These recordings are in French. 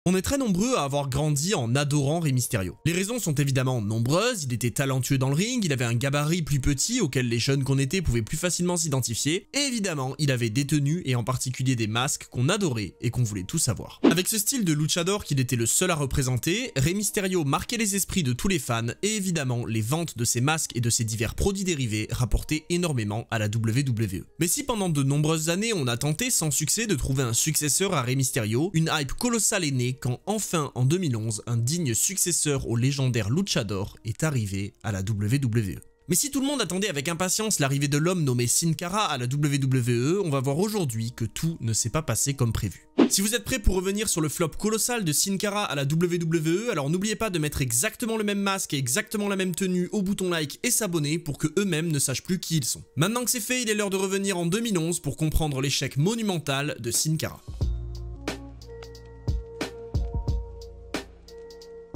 On est très nombreux à avoir grandi en adorant Rey Mysterio. Les raisons sont évidemment nombreuses, il était talentueux dans le ring, il avait un gabarit plus petit auquel les jeunes qu'on était pouvaient plus facilement s'identifier, et évidemment, il avait des tenues et en particulier des masques qu'on adorait et qu'on voulait tous avoir. Avec ce style de luchador qu'il était le seul à représenter, Rey Mysterio marquait les esprits de tous les fans et évidemment, les ventes de ses masques et de ses divers produits dérivés rapportaient énormément à la WWE. Mais si pendant de nombreuses années on a tenté sans succès de trouver un successeur à Rey Mysterio, une hype colossale est née quand enfin en 2011, un digne successeur au légendaire luchador est arrivé à la WWE. Mais si tout le monde attendait avec impatience l'arrivée de l'homme nommé Sin Cara à la WWE, on va voir aujourd'hui que tout ne s'est pas passé comme prévu. Si vous êtes prêts pour revenir sur le flop colossal de Sin Cara à la WWE, alors n'oubliez pas de mettre exactement le même masque et exactement la même tenue au bouton like et s'abonner pour que eux-mêmes ne sachent plus qui ils sont. Maintenant que c'est fait, il est l'heure de revenir en 2011 pour comprendre l'échec monumental de Sin Cara.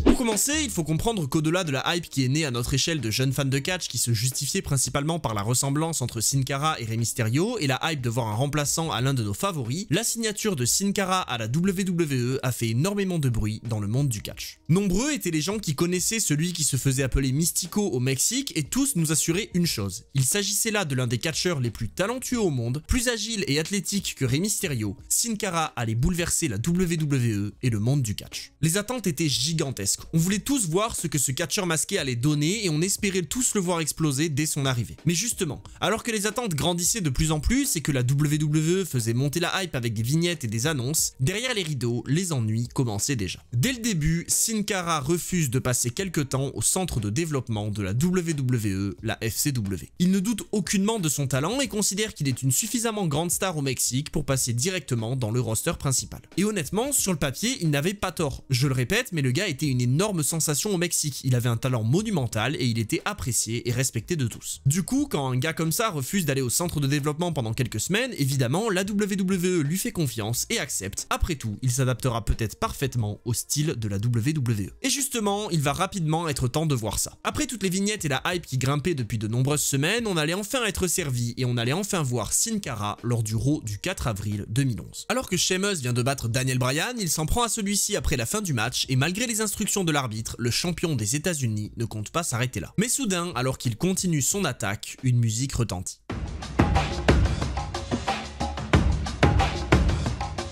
Pour commencer, il faut comprendre qu'au-delà de la hype qui est née à notre échelle de jeunes fans de catch qui se justifiait principalement par la ressemblance entre Sin Cara et Rey Mysterio et la hype de voir un remplaçant à l'un de nos favoris, la signature de Sin Cara à la WWE a fait énormément de bruit dans le monde du catch. Nombreux étaient les gens qui connaissaient celui qui se faisait appeler Mystico au Mexique et tous nous assuraient une chose, il s'agissait là de l'un des catcheurs les plus talentueux au monde, plus agile et athlétique que Rey Mysterio. Sin Cara allait bouleverser la WWE et le monde du catch. Les attentes étaient gigantesques. On voulait tous voir ce que ce catcheur masqué allait donner et on espérait tous le voir exploser dès son arrivée. Mais justement, alors que les attentes grandissaient de plus en plus et que la WWE faisait monter la hype avec des vignettes et des annonces, derrière les rideaux, les ennuis commençaient déjà. Dès le début, Sin Cara refuse de passer quelque temps au centre de développement de la WWE, la FCW. Il ne doute aucunement de son talent et considère qu'il est une suffisamment grande star au Mexique pour passer directement dans le roster principal. Et honnêtement, sur le papier, il n'avait pas tort. Je le répète, mais le gars était une énorme sensation au Mexique, il avait un talent monumental et il était apprécié et respecté de tous. Du coup, quand un gars comme ça refuse d'aller au centre de développement pendant quelques semaines, évidemment, la WWE lui fait confiance et accepte. Après tout, il s'adaptera peut-être parfaitement au style de la WWE. Et justement, il va rapidement être temps de voir ça. Après toutes les vignettes et la hype qui grimpaient depuis de nombreuses semaines, on allait enfin être servi et on allait enfin voir Sin Cara lors du Raw du 4 avril 2011. Alors que Sheamus vient de battre Daniel Bryan, il s'en prend à celui-ci après la fin du match et malgré les instructions de l'arbitre, le champion des États-Unis ne compte pas s'arrêter là. Mais soudain, alors qu'il continue son attaque, une musique retentit.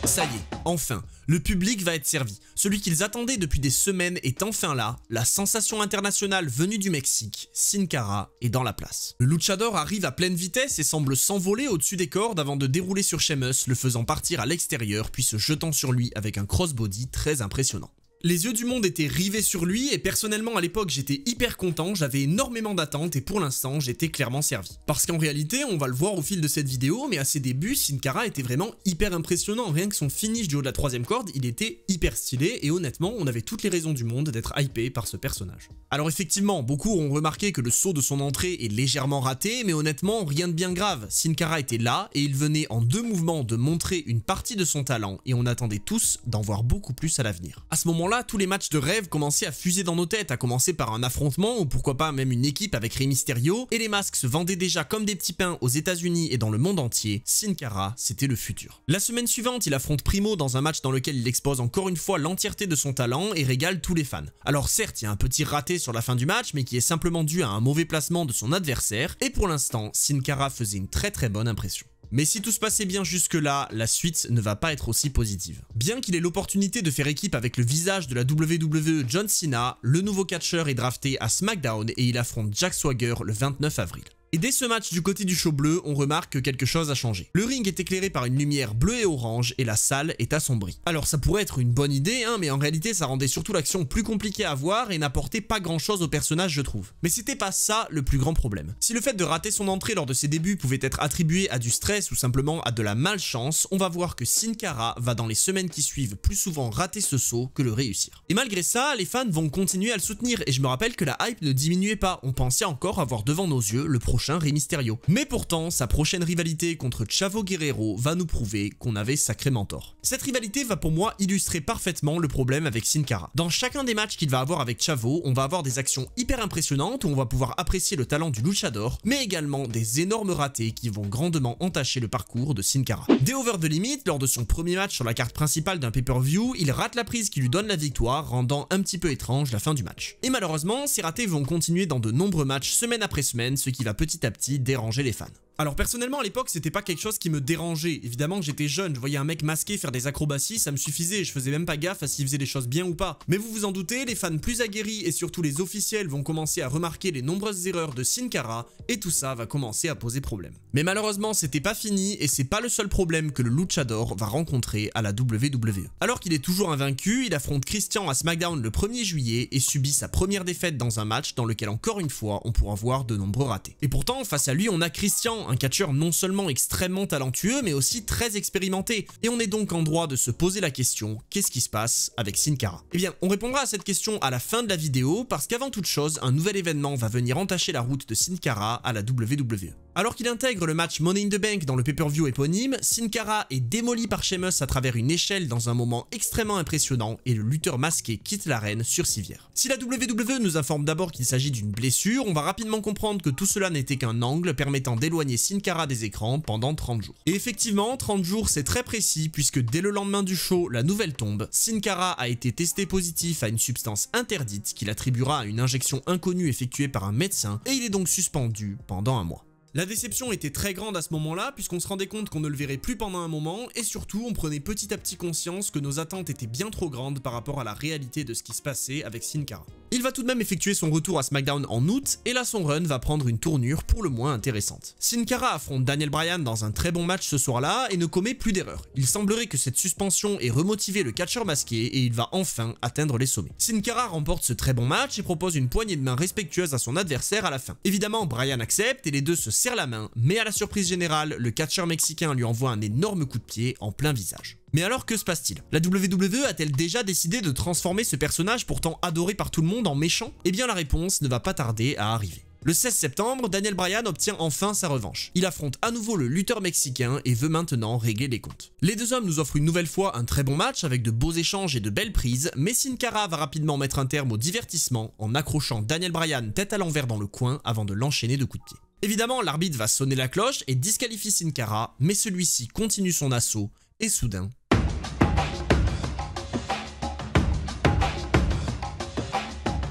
Ça y est, enfin, le public va être servi. Celui qu'ils attendaient depuis des semaines est enfin là, la sensation internationale venue du Mexique, Sin Cara est dans la place. Le luchador arrive à pleine vitesse et semble s'envoler au-dessus des cordes avant de dérouler sur Sheamus, le faisant partir à l'extérieur puis se jetant sur lui avec un crossbody très impressionnant. Les yeux du monde étaient rivés sur lui et personnellement à l'époque j'étais hyper content, j'avais énormément d'attentes et pour l'instant j'étais clairement servi. Parce qu'en réalité, on va le voir au fil de cette vidéo, mais à ses débuts, Sin Cara était vraiment hyper impressionnant, rien que son finish du haut de la 3ème corde, il était hyper stylé et honnêtement on avait toutes les raisons du monde d'être hypé par ce personnage. Alors effectivement, beaucoup ont remarqué que le saut de son entrée est légèrement raté, mais honnêtement rien de bien grave, Sin Cara était là et il venait en 2 mouvements de montrer une partie de son talent et on attendait tous d'en voir beaucoup plus à l'avenir. À ce moment-là, tous les matchs de rêve commençaient à fuser dans nos têtes, à commencer par un affrontement ou pourquoi pas même une équipe avec Rey Mysterio, et les masques se vendaient déjà comme des petits pains aux États-Unis et dans le monde entier. Sin Cara, c'était le futur. La semaine suivante, il affronte Primo dans un match dans lequel il expose encore une fois l'entièreté de son talent et régale tous les fans. Alors certes, il y a un petit raté sur la fin du match, mais qui est simplement dû à un mauvais placement de son adversaire, et pour l'instant, Sin Cara faisait une très bonne impression. Mais si tout se passait bien jusque-là, la suite ne va pas être aussi positive. Bien qu'il ait l'opportunité de faire équipe avec le visage de la WWE John Cena, le nouveau catcheur est drafté à SmackDown et il affronte Jack Swagger le 29 avril. Et dès ce match du côté du show bleu, on remarque que quelque chose a changé. Le ring est éclairé par une lumière bleue et orange et la salle est assombrie. Alors ça pourrait être une bonne idée, mais en réalité ça rendait surtout l'action plus compliquée à voir et n'apportait pas grand chose au personnage je trouve. Mais c'était pas ça le plus grand problème. Si le fait de rater son entrée lors de ses débuts pouvait être attribué à du stress ou simplement à de la malchance, on va voir que Sin Cara va dans les semaines qui suivent plus souvent rater ce saut que le réussir. Et malgré ça, les fans vont continuer à le soutenir et je me rappelle que la hype ne diminuait pas, on pensait encore avoir devant nos yeux le prochain prochain Rey Mysterio. Mais pourtant, sa prochaine rivalité contre Chavo Guerrero va nous prouver qu'on avait sacrément tort. Cette rivalité va pour moi illustrer parfaitement le problème avec Sin Cara. Dans chacun des matchs qu'il va avoir avec Chavo, on va avoir des actions hyper impressionnantes où on va pouvoir apprécier le talent du luchador, mais également des énormes ratés qui vont grandement entacher le parcours de Sin Cara. Dès over the limit, lors de son premier match sur la carte principale d'un pay-per-view, il rate la prise qui lui donne la victoire, rendant un petit peu étrange la fin du match. Et malheureusement, ces ratés vont continuer dans de nombreux matchs semaine après semaine, ce qui va petit à petit déranger les fans. Alors personnellement à l'époque c'était pas quelque chose qui me dérangeait, évidemment que j'étais jeune, je voyais un mec masqué faire des acrobaties, ça me suffisait, je faisais même pas gaffe à s'il faisait les choses bien ou pas. Mais vous vous en doutez, les fans plus aguerris et surtout les officiels vont commencer à remarquer les nombreuses erreurs de Sin Cara et tout ça va commencer à poser problème. Mais malheureusement c'était pas fini et c'est pas le seul problème que le luchador va rencontrer à la WWE. Alors qu'il est toujours invaincu, il affronte Christian à SmackDown le 1er juillet et subit sa première défaite dans un match dans lequel encore une fois on pourra voir de nombreux ratés. Et pourtant face à lui on a Christian, un catcheur non seulement extrêmement talentueux mais aussi très expérimenté, et on est donc en droit de se poser la question, qu'est-ce qui se passe avec Sin Cara? Eh bien on répondra à cette question à la fin de la vidéo parce qu'avant toute chose un nouvel événement va venir entacher la route de Sin Cara à la WWE. Alors qu'il intègre le match Money in the Bank dans le pay-per-view éponyme, Sin Cara est démoli par Sheamus à travers une échelle dans un moment extrêmement impressionnant et le lutteur masqué quitte l'arène sur civière. Si la WWE nous informe d'abord qu'il s'agit d'une blessure, on va rapidement comprendre que tout cela n'était qu'un angle permettant d'éloigner Sin Cara des écrans pendant 30 jours. Et effectivement, 30 jours c'est très précis puisque dès le lendemain du show, la nouvelle tombe, Sin Cara a été testé positif à une substance interdite qu'il attribuera à une injection inconnue effectuée par un médecin et il est donc suspendu pendant un mois. La déception était très grande à ce moment-là puisqu'on se rendait compte qu'on ne le verrait plus pendant un moment et surtout on prenait petit à petit conscience que nos attentes étaient bien trop grandes par rapport à la réalité de ce qui se passait avec Sin Cara. Il va tout de même effectuer son retour à SmackDown en août et là son run va prendre une tournure pour le moins intéressante. Sin Cara affronte Daniel Bryan dans un très bon match ce soir-là et ne commet plus d'erreurs. Il semblerait que cette suspension ait remotivé le catcheur masqué et il va enfin atteindre les sommets. Sin Cara remporte ce très bon match et propose une poignée de main respectueuse à son adversaire à la fin. Évidemment Bryan accepte et les deux se serre la main, mais à la surprise générale, le catcheur mexicain lui envoie un énorme coup de pied en plein visage. Mais alors que se passe-t-il? La WWE a-t-elle déjà décidé de transformer ce personnage pourtant adoré par tout le monde en méchant? Eh bien la réponse ne va pas tarder à arriver. Le 16 septembre, Daniel Bryan obtient enfin sa revanche. Il affronte à nouveau le lutteur mexicain et veut maintenant régler les comptes. Les deux hommes nous offrent une nouvelle fois un très bon match avec de beaux échanges et de belles prises, mais Sin Cara va rapidement mettre un terme au divertissement en accrochant Daniel Bryan tête à l'envers dans le coin avant de l'enchaîner de coups de pied. Évidemment, l'arbitre va sonner la cloche et disqualifie Sin Cara, mais celui-ci continue son assaut et soudain...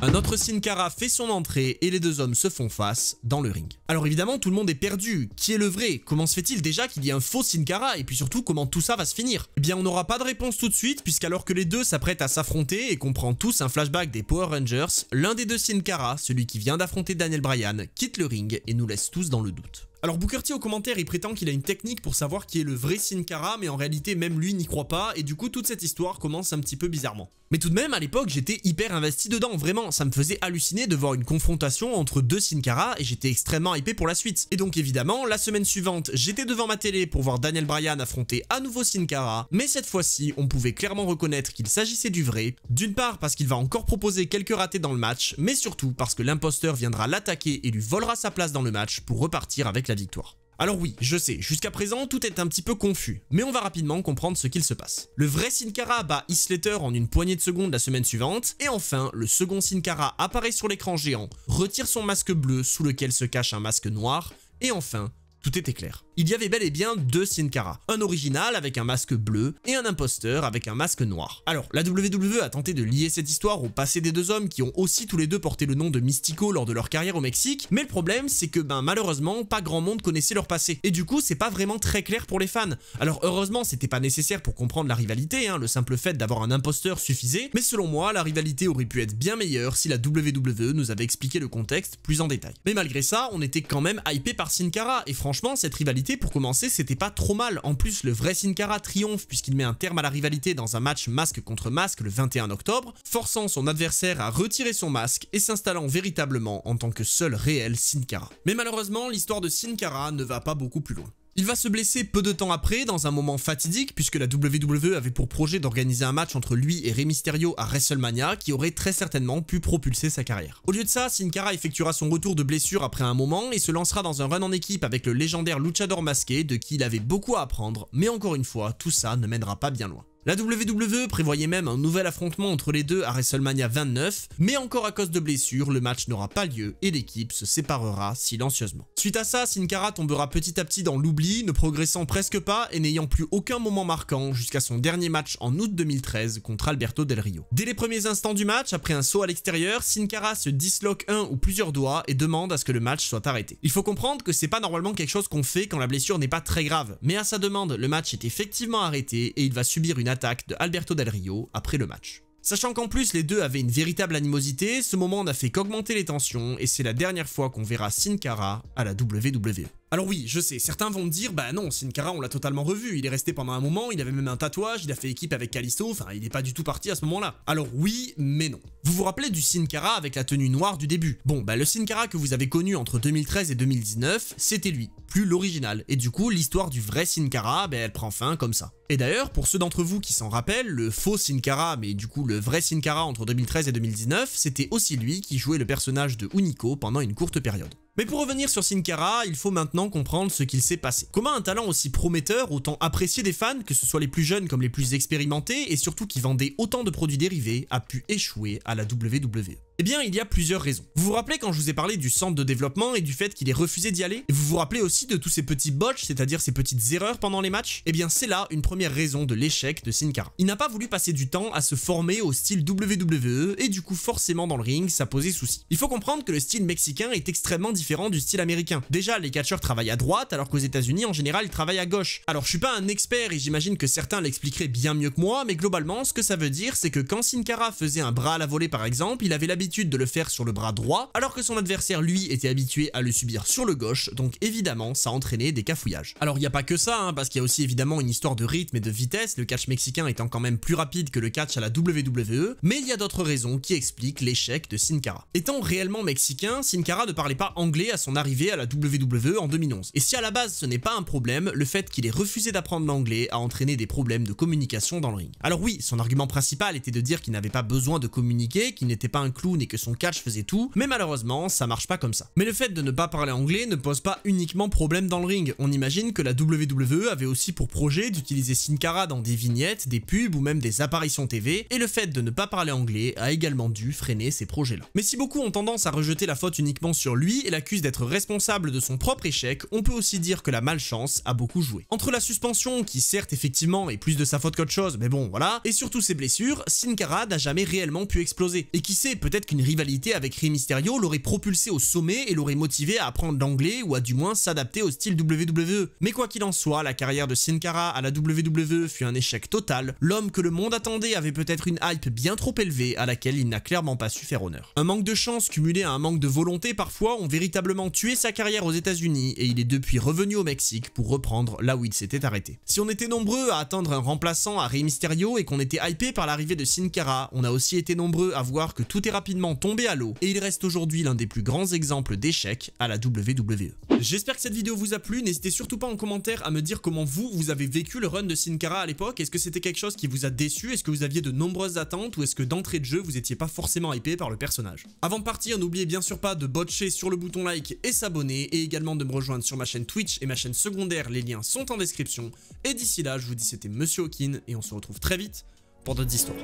un autre Sin Cara fait son entrée et les deux hommes se font face dans le ring. Alors évidemment tout le monde est perdu, qui est le vrai? Comment se fait-il déjà qu'il y ait un faux Sin Cara et puis surtout comment tout ça va se finir? Eh bien on n'aura pas de réponse tout de suite puisqu'alors que les deux s'apprêtent à s'affronter et qu'on prend tous un flashback des Power Rangers, l'un des deux Sin Cara, celui qui vient d'affronter Daniel Bryan, quitte le ring et nous laisse tous dans le doute. Alors Booker T au commentaire il prétend qu'il a une technique pour savoir qui est le vrai Sin Cara mais en réalité même lui n'y croit pas et du coup toute cette histoire commence un petit peu bizarrement. Mais tout de même à l'époque j'étais hyper investi dedans, vraiment ça me faisait halluciner de voir une confrontation entre deux Sin Cara et j'étais extrêmement hypé pour la suite. Et donc évidemment la semaine suivante j'étais devant ma télé pour voir Daniel Bryan affronter à nouveau Sin Cara, mais cette fois-ci on pouvait clairement reconnaître qu'il s'agissait du vrai, d'une part parce qu'il va encore proposer quelques ratés dans le match, mais surtout parce que l'imposteur viendra l'attaquer et lui volera sa place dans le match pour repartir avec la victoire. Alors oui, je sais, jusqu'à présent tout est un petit peu confus, mais on va rapidement comprendre ce qu'il se passe. Le vrai Sin Cara bat Heath Slater en une poignée de secondes la semaine suivante, et enfin, le second Sin Cara apparaît sur l'écran géant, retire son masque bleu sous lequel se cache un masque noir, et enfin, tout était clair. Il y avait bel et bien deux Sin Cara, un original avec un masque bleu et un imposteur avec un masque noir. Alors, la WWE a tenté de lier cette histoire au passé des deux hommes qui ont aussi tous les deux porté le nom de Mystico lors de leur carrière au Mexique, mais le problème c'est que malheureusement pas grand monde connaissait leur passé, et du coup c'est pas vraiment très clair pour les fans. Alors heureusement c'était pas nécessaire pour comprendre la rivalité, le simple fait d'avoir un imposteur suffisait, mais selon moi la rivalité aurait pu être bien meilleure si la WWE nous avait expliqué le contexte plus en détail. Mais malgré ça, on était quand même hypé par Sin Cara, et franchement cette rivalité pour commencer c'était pas trop mal. En plus le vrai Sin Cara triomphe puisqu'il met un terme à la rivalité dans un match masque contre masque le 21 octobre, forçant son adversaire à retirer son masque et s'installant véritablement en tant que seul réel Sin Cara. Mais malheureusement l'histoire de Sin Cara ne va pas beaucoup plus loin. Il va se blesser peu de temps après, dans un moment fatidique, puisque la WWE avait pour projet d'organiser un match entre lui et Rey Mysterio à WrestleMania, qui aurait très certainement pu propulser sa carrière. Au lieu de ça, Sin Cara effectuera son retour de blessure après un moment et se lancera dans un run en équipe avec le légendaire luchador masqué, de qui il avait beaucoup à apprendre, mais encore une fois, tout ça ne mènera pas bien loin. La WWE prévoyait même un nouvel affrontement entre les deux à WrestleMania 29, mais encore à cause de blessures, le match n'aura pas lieu et l'équipe se séparera silencieusement. Suite à ça, Sin Cara tombera petit à petit dans l'oubli, ne progressant presque pas et n'ayant plus aucun moment marquant jusqu'à son dernier match en août 2013 contre Alberto Del Rio. Dès les premiers instants du match, après un saut à l'extérieur, Sin Cara se disloque un ou plusieurs doigts et demande à ce que le match soit arrêté. Il faut comprendre que c'est pas normalement quelque chose qu'on fait quand la blessure n'est pas très grave, mais à sa demande, le match est effectivement arrêté et il va subir une attaque de Alberto Del Rio après le match. Sachant qu'en plus les deux avaient une véritable animosité, ce moment n'a fait qu'augmenter les tensions et c'est la dernière fois qu'on verra Sin Cara à la WWE. Alors oui, je sais, certains vont me dire, bah non, Sin Cara on l'a totalement revu, il est resté pendant un moment, il avait même un tatouage, il a fait équipe avec Kalisto, enfin il est pas du tout parti à ce moment-là. Alors oui, mais non. Vous vous rappelez du Sin Cara avec la tenue noire du début? Bon, bah le Sin Cara que vous avez connu entre 2013 et 2019, c'était lui, plus l'original, et du coup l'histoire du vrai Sin Cara, bah elle prend fin comme ça. Et d'ailleurs, pour ceux d'entre vous qui s'en rappellent, le faux Sin Cara, mais du coup le vrai Sin Cara entre 2013 et 2019, c'était aussi lui qui jouait le personnage de Hunico pendant une courte période. Mais pour revenir sur Sin Cara, il faut maintenant comprendre ce qu'il s'est passé. Comment un talent aussi prometteur, autant apprécié des fans, que ce soit les plus jeunes comme les plus expérimentés, et surtout qui vendait autant de produits dérivés, a pu échouer à la WWE? Eh bien, il y a plusieurs raisons. Vous vous rappelez quand je vous ai parlé du centre de développement et du fait qu'il ait refusé d'y aller? Et vous vous rappelez aussi de tous ces petits botches, c'est-à-dire ces petites erreurs pendant les matchs? Eh bien, c'est là une première raison de l'échec de Sin Cara. Il n'a pas voulu passer du temps à se former au style WWE et du coup, forcément dans le ring, ça posait souci. Il faut comprendre que le style mexicain est extrêmement différent du style américain. Déjà, les catcheurs travaillent à droite, alors qu'aux États-Unis, en général, ils travaillent à gauche. Alors, je suis pas un expert et j'imagine que certains l'expliqueraient bien mieux que moi, mais globalement, ce que ça veut dire, c'est que quand Sin Cara faisait un bras à la volée par exemple, il avait l'habitude de le faire sur le bras droit, alors que son adversaire lui était habitué à le subir sur le gauche, donc évidemment ça entraînait des cafouillages. Alors il n'y a pas que ça, parce qu'il y a aussi évidemment une histoire de rythme et de vitesse, le catch mexicain étant quand même plus rapide que le catch à la WWE, mais il y a d'autres raisons qui expliquent l'échec de Sin Cara. Étant réellement mexicain, Sin Cara ne parlait pas anglais à son arrivée à la WWE en 2011. Et si à la base ce n'est pas un problème, le fait qu'il ait refusé d'apprendre l'anglais a entraîné des problèmes de communication dans le ring. Alors oui, son argument principal était de dire qu'il n'avait pas besoin de communiquer, qu'il n'était pas un clown et que son catch faisait tout, mais malheureusement ça marche pas comme ça. Mais le fait de ne pas parler anglais ne pose pas uniquement problème dans le ring. On imagine que la WWE avait aussi pour projet d'utiliser Sin Cara dans des vignettes, des pubs ou même des apparitions TV, et le fait de ne pas parler anglais a également dû freiner ces projets-là. Mais si beaucoup ont tendance à rejeter la faute uniquement sur lui et l'accusent d'être responsable de son propre échec, on peut aussi dire que la malchance a beaucoup joué. Entre la suspension, qui certes effectivement est plus de sa faute qu'autre chose, mais bon voilà, et surtout ses blessures, Sin Cara n'a jamais réellement pu exploser. Et qui sait, peut-être qu'une rivalité avec Rey Mysterio l'aurait propulsé au sommet et l'aurait motivé à apprendre l'anglais ou à du moins s'adapter au style WWE. Mais quoi qu'il en soit, la carrière de Sin Cara à la WWE fut un échec total. L'homme que le monde attendait avait peut-être une hype bien trop élevée à laquelle il n'a clairement pas su faire honneur. Un manque de chance cumulé à un manque de volonté parfois ont véritablement tué sa carrière aux États-Unis et il est depuis revenu au Mexique pour reprendre là où il s'était arrêté. Si on était nombreux à attendre un remplaçant à Rey Mysterio et qu'on était hypé par l'arrivée de Sin Cara, on a aussi été nombreux à voir que tout est rapidement tombé à l'eau et il reste aujourd'hui l'un des plus grands exemples d'échec à la WWE. J'espère que cette vidéo vous a plu, n'hésitez surtout pas en commentaire à me dire comment vous avez vécu le run de Sin Cara à l'époque. Est-ce que c'était quelque chose qui vous a déçu? Est-ce que vous aviez de nombreuses attentes ou est-ce que d'entrée de jeu vous étiez pas forcément hypé par le personnage? Avant de partir, n'oubliez bien sûr pas de botcher sur le bouton like et s'abonner et également de me rejoindre sur ma chaîne Twitch et ma chaîne secondaire, les liens sont en description. Et d'ici là, je vous dis c'était Monsieur Hawkin et on se retrouve très vite pour d'autres histoires.